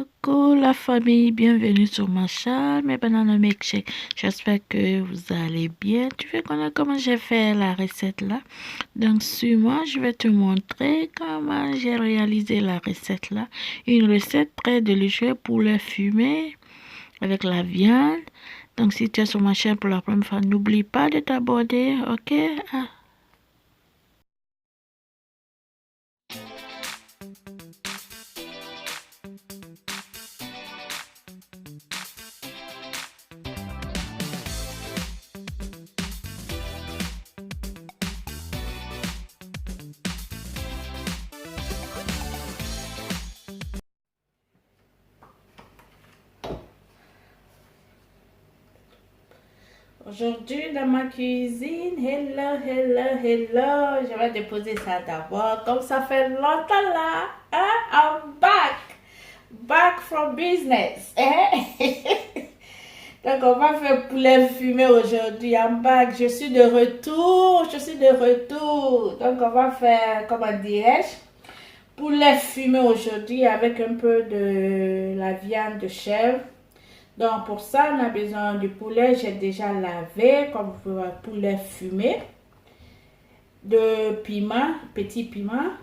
Coucou la famille, bienvenue sur ma chaîne, mes bananes milkshake. J'espère que vous allez bien. Tu veux connaître comment j'ai fait la recette là? Donc suis-moi, je vais te montrer comment j'ai réalisé la recette là. Une recette très délicieuse pour les fumer avec la viande. Donc si tu es sur ma chaîne pour la première fois, n'oublie pas de t'abonner, ok? Ah. Aujourd'hui dans ma cuisine, hello, je vais déposer ça d'abord, comme ça fait longtemps là, hein? I'm back from business, hein? Donc on va faire poulet fumé aujourd'hui, I'm back, je suis de retour, donc on va faire, comment dirais-je, poulet fumé aujourd'hui avec un peu de la viande de chèvre. Donc pour ça, on a besoin du poulet. J'ai déjà lavé, comme vous pouvez voir, poulet fumé. De piment, petit piment.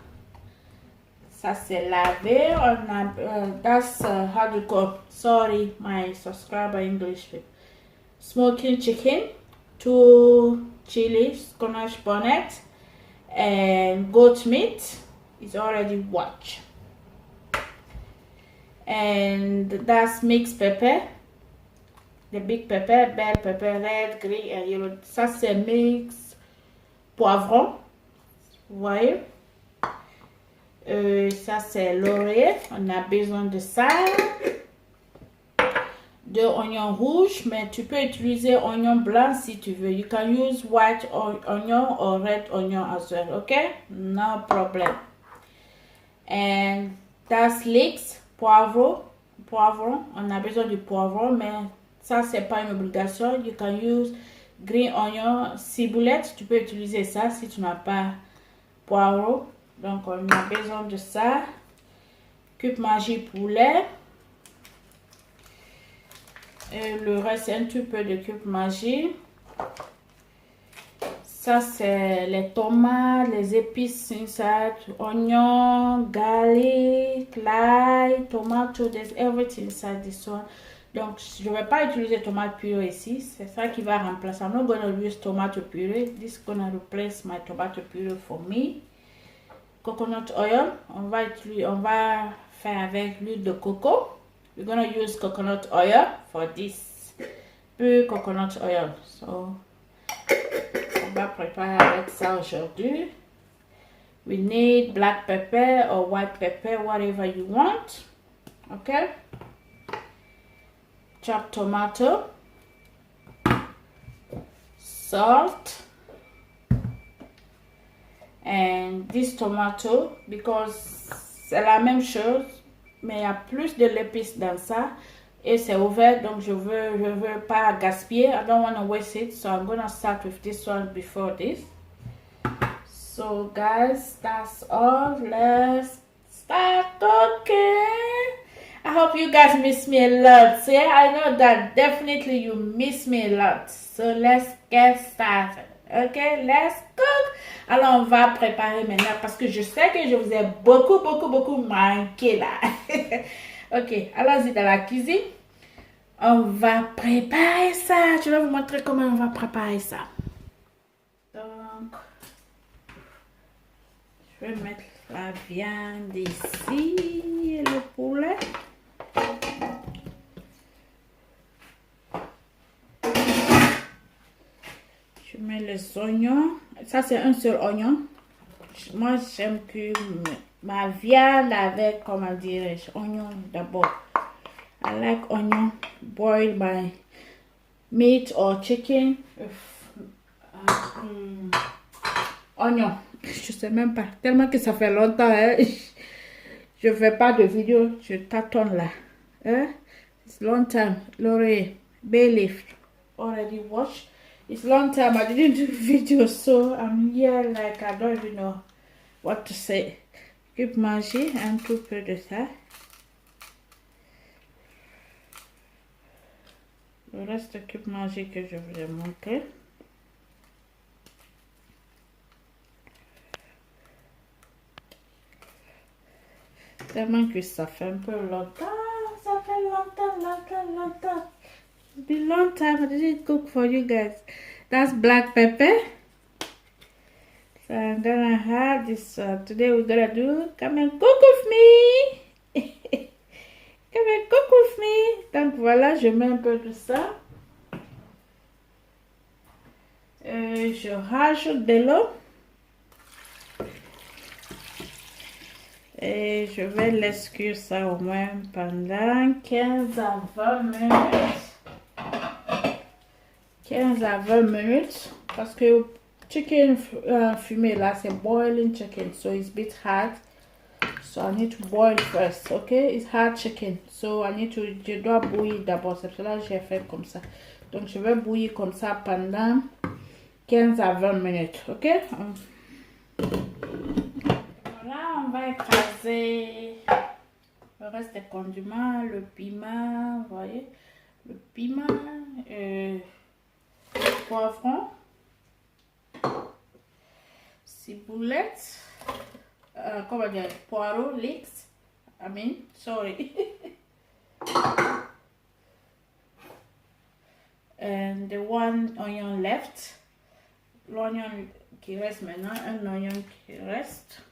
Ça c'est lavé. On a, that's how to call. Sorry, my subscriber English. Smoking chicken, 2 chilies, Scotch bonnet, and goat meat is already washed. And that's mixed pepper. The big pepper, bell pepper, red, green and yellow. Ça c'est mix poivron. Vous voyez? Ça c'est laurier. On a besoin de ça. De oignons rouges, mais tu peux utiliser oignon blanc si tu veux. You can use white onion or red onion as well. Okay? No problem. And that's leeks, poivron. On a besoin du poivron, mais ça, c'est pas une obligation. You can use green onion, ciboulette. Tu peux utiliser ça si tu n'as pas poireau. Donc, on a besoin de ça. Cube Magie poulet. Et le reste, un petit peu de cube Magie. Ça, c'est les tomates, les épices inside, oignon, garlic, lime, tomato, there's everything inside this one. Donc, je ne vais pas utiliser tomate purée ici. C'est ça qui va remplacer. I'm not going to use tomato puree. This is going to replace my tomato puree for me. Coconut oil. On va faire avec l'huile de coco. We're going to use coconut oil for this. Pure coconut oil. So, on va préparer avec ça aujourd'hui. We need black pepper or white pepper, whatever you want. Okay? Chopped tomato, salt, and this tomato, because c'est la même chose, mais il y a plus de l'épice dans ça et c'est ouvert, donc je veux pas gaspiller. I don't want to waste it, so I'm gonna start with this one before this. So guys, that's all. Let's start cooking. I hope you guys miss me a lot. So yeah, I know that definitely you miss me a lot. So let's get started. Okay, let's cook. Alors on va préparer maintenant parce que je sais que je vous ai beaucoup manqué là. Ok, allons-y dans la cuisine. On va préparer ça. Je vais vous montrer comment on va préparer ça. Donc, je vais mettre la viande ici et le poulet. Je mets les oignons. Ça, c'est un seul oignon. Moi, j'aime que ma viande avec, comment dirais-je, oignon d'abord. I like onion, boil my meat or chicken. Oignon. Je sais même pas. Tellement que ça fait longtemps. Hein? Je fais pas de vidéo. Je tâtonne là. Hein? It's long time. Laurier. Bay leaf. Already washed. It's long time I didn't do video, so I'm here like I don't even know what to say. Cube Magie, un tout peu de ça. Le reste cube manger que je vous ai montré. Tellement que ça fait un peu longtemps. Ça fait longtemps. It's been a long time I didn't cook for you guys. That's black pepper. So I'm gonna have this. Today we're gonna do come and cook with me. Come and cook with me. Donc voilà, je mets un peu de ça. Je rajoute de l'eau. Et je vais laisser cuire ça au moins pendant 15 à 20 minutes. 15 à 20 minutes. Parce que chicken fumé là, c'est boiling chicken. So it's a bit hard. So I need to boil first. Okay? It's hard chicken. So je dois bouillir d'abord. C'est pour cela que j'ai fait comme ça. Donc je vais bouillir comme ça pendant 15 à 20 minutes. Ok? Voilà, on va écraser le reste des condiments, le piment, vous voyez, le piment, poivron, ciboulette, comment dire, poireau, leeks, sorry. And the one onion left, l'oignon qui reste maintenant, un oignon qui reste.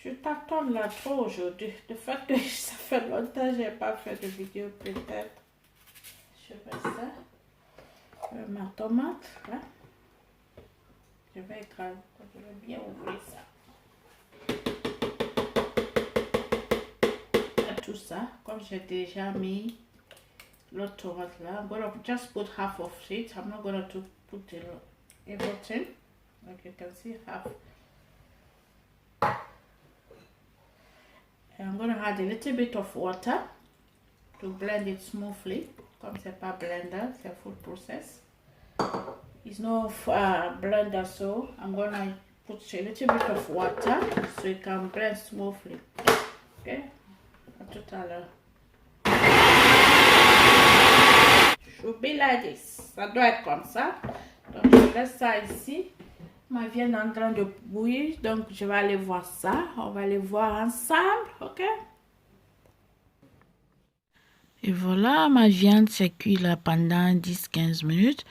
Je tâtonne là trop aujourd'hui. Le fait que ça fait longtemps que je n'ai pas fait de vidéo, peut-être. Je fais ça. Ma tomate, là. Je vais écraser. Je vais bien ouvrir ça. Et tout ça, comme j'ai déjà mis l'autre tomate là, I'm going to just put half of it. I'm not going to put everything. Like you can see, half. I'm going to add a little bit of water to blend it smoothly. Comme c'est pas blender, c'est full process. It's no blender, so I'm going to put a little bit of water so it can blend smoothly. Okay? À tout à l'heure. Should be like this. Ça doit être comme ça. Donc je laisse ça ici. Ma viande est en train de bouillir, donc je vais aller voir ça. On va aller voir ensemble, ok? Et voilà, ma viande s'est cuite là pendant 10-15 minutes.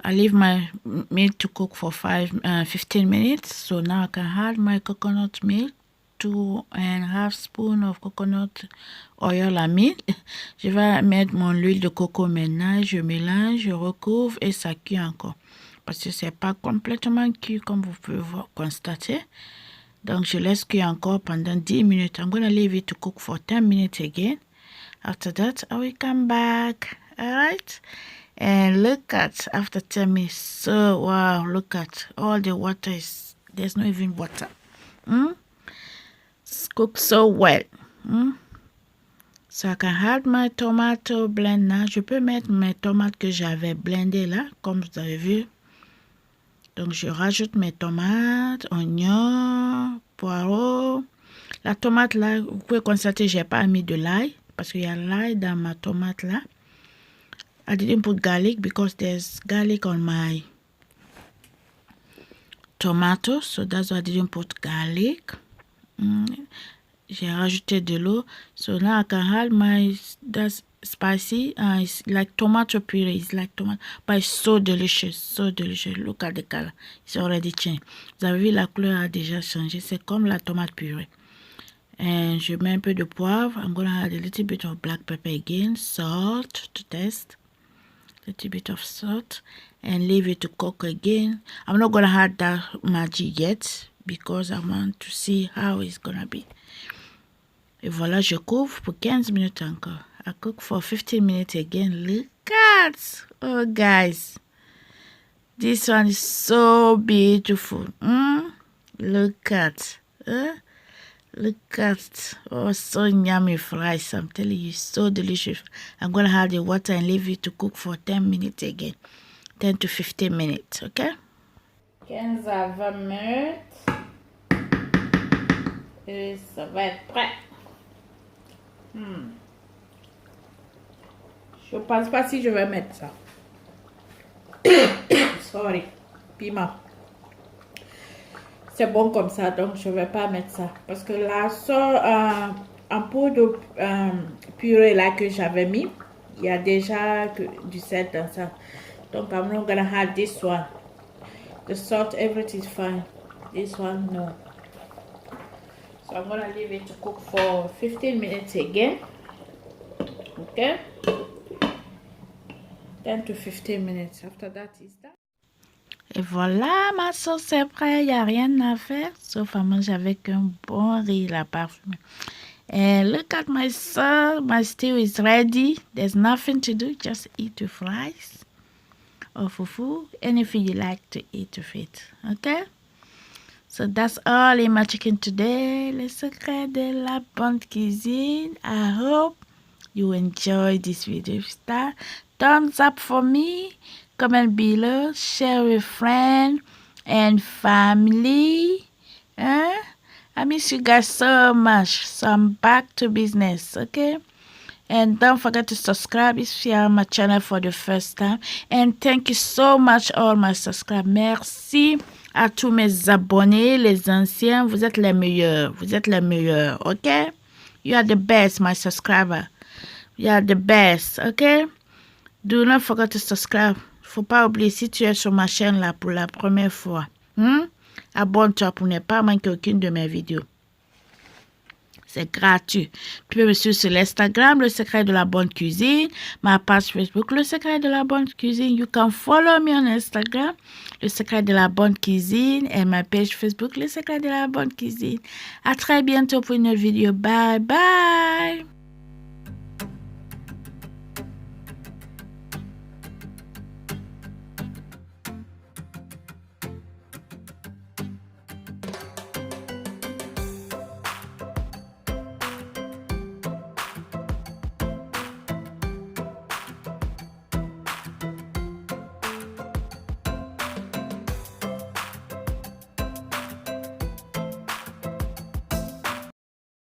I leave my meat to cook for 15 minutes. So now I can add my coconut milk, 2.5 spoons of coconut oil à mille. Je vais mettre mon huile de coco maintenant. Je mélange, je recouvre et ça cuit encore. Parce que c'est pas complètement cuit comme vous pouvez constater. Donc je laisse cuire encore pendant 10 minutes. I'm going to leave it to cook for 10 minutes again. After that, I will come back. Alright? And look at, after 10 minutes, so wow, look at, all the water is, there's not even water. It's cooked so well. So I can add my tomato blend now. Je peux mettre mes tomates que j'avais blendées là, comme vous avez vu. Donc, je rajoute mes tomates, oignons, poireaux. La tomate là, vous pouvez constater, je n'ai pas mis de l'ail parce qu'il y a l'ail dans ma tomate là. I didn't put garlic because there's garlic on my tomato, so that's why I didn't put garlic. J'ai rajouté de l'eau. So now I can add my, that's spicy. It's like tomato puree. It's like tomato, but it's so delicious, so delicious. Look at the color. It's already changed. Vous avez vu, la couleur a déjà changé. C'est comme la tomate purée. And je mets un peu de poivre. I'm going to add a little bit of black pepper again. Salt to taste. A little bit of salt. And leave it to cook again. I'm not going to add that Maggi yet because I want to see how it's going to be. Et voilà, je couvre pour 15 minutes encore. I cook for 15 minutes again. Look at, oh guys, this one is so beautiful. Look at, oh, so yummy fries. I'm telling you, so delicious. I'm gonna add the water and leave it to cook for 10 minutes again, 10 to 15 minutes, okay? 15 à 20 minutes et ça va être prêt. Je pense pas si je vais mettre ça. Sorry. Piment. C'est bon comme ça, donc je vais pas mettre ça. Parce que la sauce en poudre purée là que j'avais mis, il y a déjà du sel dans ça. Donc I'm not gonna have this one. The salt, everything is fine. This one, no. So I'm gonna leave it to cook for 15 minutes again. Okay? 10 to 15 minutes. After that is done. Et voilà, ma sauce est prête. Il n'y a rien à faire sauf à manger avec un bon riz là parfumé. And look at my sauce. My stew is ready. There's nothing to do. Just eat with rice or fufu. Anything you like to eat with it. Okay? So that's all in my chicken today. Le secret de la bonne cuisine. I hope you enjoy this video. Thumbs up for me. Comment below. Share with friends and family. I miss you guys so much. So I'm back to business. Okay? And don't forget to subscribe if you are on my channel for the first time. And thank you so much all my subscribers. Merci à tous mes abonnés, les anciens. Vous êtes les meilleurs. Vous êtes les meilleurs. Okay? You are the best, my subscriber. You are the best. Okay? Do not forget to subscribe. Faut pas oublier, si tu es sur ma chaîne là pour la première fois, abonne-toi pour ne pas manquer aucune de mes vidéos. C'est gratuit. Tu peux me suivre sur l'Instagram, Le Secret de la Bonne Cuisine, ma page Facebook, Le Secret de la Bonne Cuisine. You can follow me on Instagram, Le Secret de la Bonne Cuisine, et ma page Facebook, Le Secret de la Bonne Cuisine. À très bientôt pour une vidéo. Bye bye.